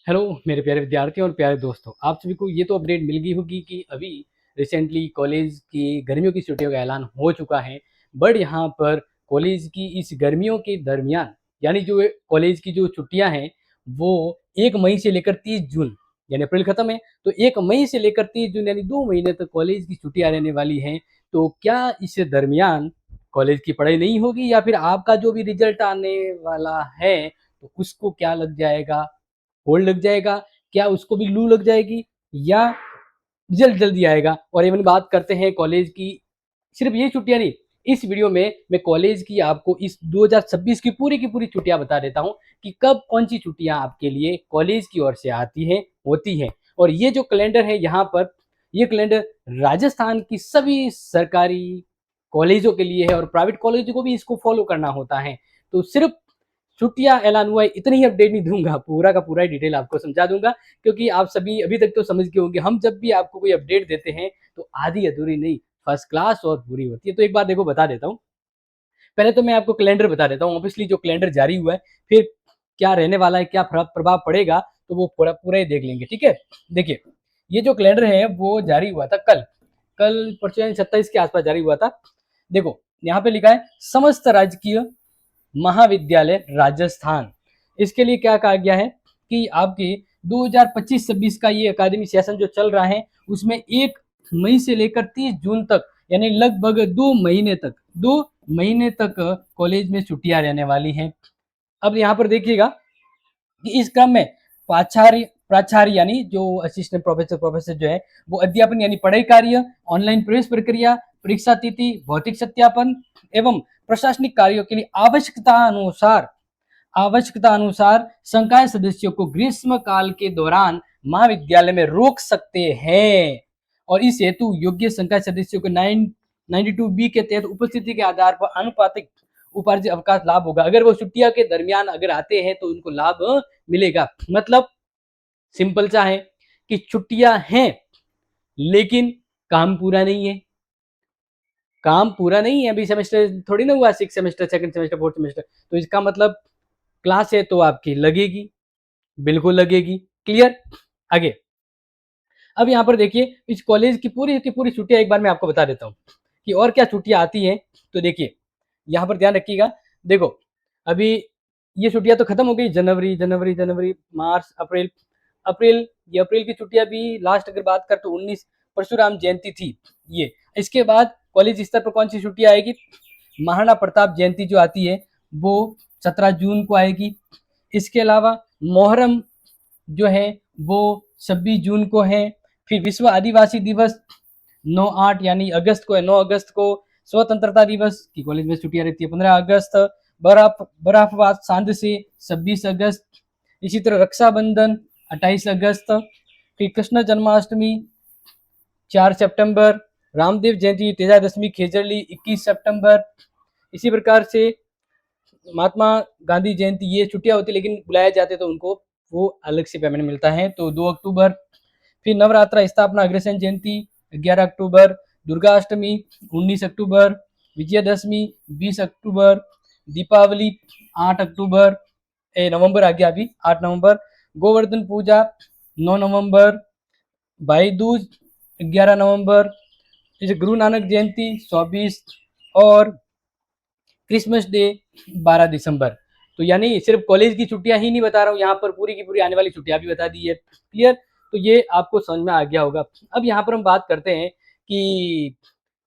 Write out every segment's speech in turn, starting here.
Hello मेरे प्यारे विद्यार्थियों और प्यारे दोस्तों, आप सभी को ये तो अपडेट मिल गई होगी कि अभी रिसेंटली कॉलेज की गर्मियों की छुट्टियों का ऐलान हो चुका है। बट यहाँ पर कॉलेज की इस गर्मियों के दरमियान यानी जो कॉलेज की जो छुट्टियां हैं वो 1 मई से लेकर 30 जून यानी अप्रैल खत्म है, तो 1 मई से लेकर 30 जून यानी 2 महीने तक कॉलेज की छुट्टियां रहने वाली हैं। तो क्या इस दरमियान कॉलेज की पढ़ाई नहीं होगी या फिर आपका जो भी रिजल्ट आने वाला है तो उसको क्या लग जाएगा, होल्ड लग जाएगा, क्या उसको भी लू लग जाएगी या रिजल्ट जल्दी आएगा। और इवन बात करते हैं कॉलेज की, सिर्फ ये छुट्टियां नहीं, इस वीडियो में मैं कॉलेज की आपको इस 2026 की पूरी छुट्टियां बता देता हूं कि कब कौन सी छुट्टियां आपके लिए कॉलेज की ओर से आती हैं होती हैं। और ये जो कैलेंडर है यहाँ पर, ये कैलेंडर राजस्थान की सभी सरकारी कॉलेजों के लिए है और प्राइवेट कॉलेजों को भी इसको फॉलो करना होता है। तो सिर्फ छुट्टियां ऐलान हुआ है इतनी ही अपडेट नहीं दूंगा, पूरा का पूरा डिटेल आपको समझा दूंगा, क्योंकि आप सभी अभी तक तो समझ गए होंगे हम जब भी आपको कोई अपडेट देते हैं तो आधी अधूरी नहीं, फर्स्ट क्लास और पूरी होती है। तो एक बार देखो बता देता हूँ, पहले तो मैं आपको कैलेंडर बता देता हूँ। ऑब्वियसली जो कैलेंडर जारी हुआ है, फिर क्या रहने वाला है, क्या प्रभाव पड़ेगा, तो वो पूरा पूरा ही देख लेंगे। ठीक है, देखिए ये जो कैलेंडर है वो जारी हुआ था कल कल परसों यानी 27 के आसपास जारी हुआ था। देखो यहाँ पे लिखा है समस्त राजकीय महाविद्यालय राजस्थान। इसके लिए क्या कहा गया है कि आपकी 2025-26 का ये अकादमी सेशन जो चल रहा है उसमें 1 मई से लेकर 30 जून तक यानी लगभग 2 महीने तक कॉलेज में छुट्टियां रहने वाली हैं। अब यहाँ पर देखिएगा कि इस क्रम में प्राचार्य प्राचार्य यानी जो असिस्टेंट प्रोफेसर जो है वो अध्यापन यानी पढ़ाई कार्य, ऑनलाइन प्रवेश प्रक्रिया, परीक्षा तिथि, भौतिक सत्यापन एवं प्रशासनिक कार्यों के लिए आवश्यकता अनुसार संकाय सदस्यों को ग्रीष्म काल के दौरान महाविद्यालय में रोक सकते हैं। और इस हेतु योग्य संकाय सदस्यों को 992B के तहत उपस्थिति के आधार पर अनुपातिक उपार्जित अवकाश लाभ होगा। अगर वो छुट्टियां के दरमियान अगर आते हैं तो उनको लाभ मिलेगा। मतलब सिंपल सा है कि छुट्टियां हैं लेकिन काम पूरा नहीं है, काम पूरा नहीं है। अभी सेमेस्टर थोड़ी ना हुआ, 6 semester, second semester, fourth semester, तो इसका मतलब क्लास है तो आपकी लगेगी, बिल्कुल लगेगी। क्लियर? आगे अब यहाँ पर देखिए इस कॉलेज की पूरी छुट्टियां एक बार मैं आपको बता देता हूँ कि और क्या छुट्टियां आती हैं। तो देखिए यहाँ पर ध्यान रखिएगा। देखो अभी ये छुट्टियां तो खत्म हो गई, जनवरी, मार्च, अप्रैल। ये अप्रैल की छुट्टियां भी लास्ट अगर बात कर तो 19 परशुराम जयंती थी ये। इसके बाद कॉलेज स्तर पर कौन सी छुट्टियां आएगी? महाराणा प्रताप जयंती जो आती है वो 17 जून को आएगी। इसके अलावा मोहर्रम जो है वो 26 जून को है। फिर विश्व आदिवासी दिवस 9/8 यानी अगस्त को है, 9 अगस्त को। स्वतंत्रता दिवस की कॉलेज में छुट्टियां रहती है 15 अगस्त। बर्फपात सांध से 26 अगस्त। इसी तरह रक्षाबंधन 28 अगस्त। फिर कृष्ण जन्माष्टमी 4 सितंबर। रामदेव जयंती तेजा दशमी खेजरली 21 सितंबर। इसी प्रकार से महात्मा गांधी जयंती ये छुट्टियां होती है लेकिन बुलाए जाते तो उनको वो अलग से पेमेंट मिलता है, तो 2 अक्टूबर। फिर नवरात्रा स्थापना अग्रसेन जयंती 11 अक्टूबर। दुर्गा अष्टमी 19 अक्टूबर। विजयदशमी 20 अक्टूबर। दीपावली 8 अक्टूबर, नवंबर आ गया अभी, 8 नवंबर। गोवर्धन पूजा 9 नवंबर। भाई दूज 11 नवंबर। जैसे गुरु नानक जयंती 24 और क्रिसमस डे 12 दिसंबर। तो यानी सिर्फ कॉलेज की छुट्टियां ही नहीं बता रहा हूँ, यहाँ पर पूरी की पूरी आने वाली छुट्टियां भी बता दी है। क्लियर? तो ये आपको समझ में आ गया होगा। अब यहाँ पर हम बात करते हैं कि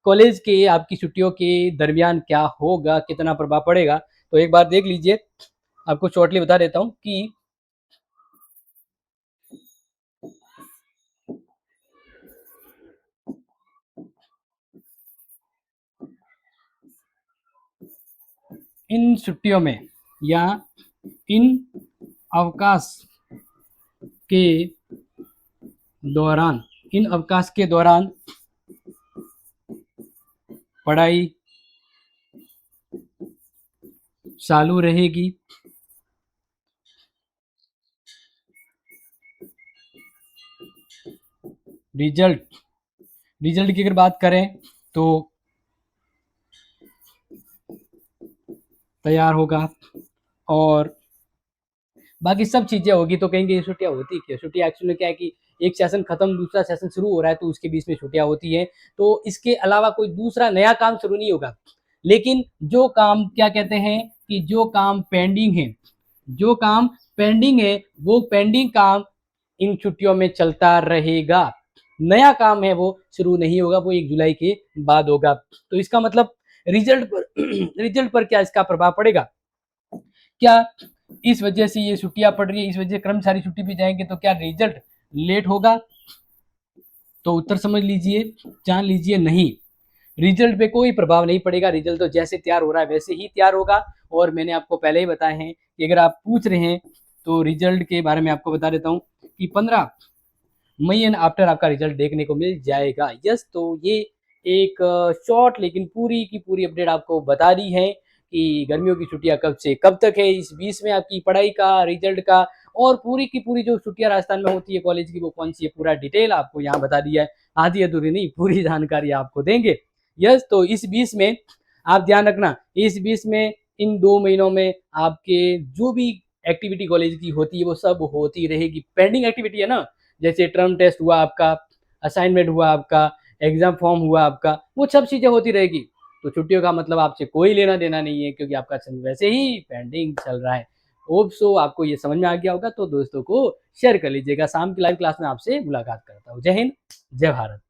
कॉलेज के आपकी छुट्टियों के दरमियान क्या होगा, कितना प्रभाव पड़ेगा। तो एक बार देख लीजिए, आपको शॉर्टली बता देता हूँ कि इन छुट्टियों में या इन अवकाश के दौरान पढ़ाई चालू रहेगी। रिजल्ट की अगर बात करें तो तैयार होगा और बाकी सब चीज़ें होगी तो कहेंगे ये छुट्टियाँ होती क्यों? छुट्टियाँ एक्चुअली क्या है कि एक सेशन खत्म, दूसरा सेशन शुरू हो रहा है तो उसके बीच में छुट्टियाँ होती हैं। तो इसके अलावा कोई दूसरा नया काम शुरू नहीं होगा। लेकिन जो काम क्या कहते हैं कि जो काम पेंडिंग है, जो काम पेंडिंग है, वो पेंडिंग काम इन छुट्टियों में चलता रहेगा। नया काम है वो शुरू नहीं होगा, वो 1 जुलाई के बाद होगा। तो इसका मतलब रिजल्ट पर रिजल्ट पर क्या इसका प्रभाव पड़ेगा? क्या इस वजह से ये छुट्टियां पड़ रही है, इस वजह से कर्मचारी छुट्टी पे जाएंगे तो क्या रिजल्ट लेट होगा? तो उत्तर समझ लीजिए, जान लीजिए, नहीं। रिजल्ट पे कोई प्रभाव नहीं पड़ेगा। रिजल्ट तो जैसे तैयार हो रहा है वैसे ही तैयार होगा। और मैंने आपको पहले ही बताए हैं कि अगर आप पूछ रहे हैं तो रिजल्ट के बारे में आपको बता देता हूँ कि 15 मई एंड आफ्टर आपका रिजल्ट देखने को मिल जाएगा। यस, तो ये एक शॉर्ट लेकिन पूरी की पूरी अपडेट आपको बता दी है कि गर्मियों की छुट्टियां कब से कब तक है, इस बीच में आपकी पढ़ाई का, रिजल्ट का और पूरी की पूरी जो छुट्टियां राजस्थान में होती है कॉलेज की वो कौन सी है, पूरा डिटेल आपको यहाँ बता दिया है। आधी अधूरी नहीं, पूरी जानकारी आपको देंगे। यस, तो इस बीच में आप ध्यान रखना, इस बीच में इन 2 महीनों में आपके जो भी एक्टिविटी कॉलेज की होती है वो सब होती रहेगी। पेंडिंग एक्टिविटी है ना, जैसे टर्म टेस्ट हुआ आपका, असाइनमेंट हुआ आपका, एग्जाम फॉर्म हुआ आपका, वो सब चीज़ें होती रहेगी। तो छुट्टियों का मतलब आपसे कोई लेना देना नहीं है क्योंकि आपका वैसे ही पेंडिंग चल रहा है। होप सो आपको ये समझ में आ गया होगा, तो दोस्तों को शेयर कर लीजिएगा। शाम की लाइव क्लास में आपसे मुलाकात करता हूँ। जय हिंद, जय भारत।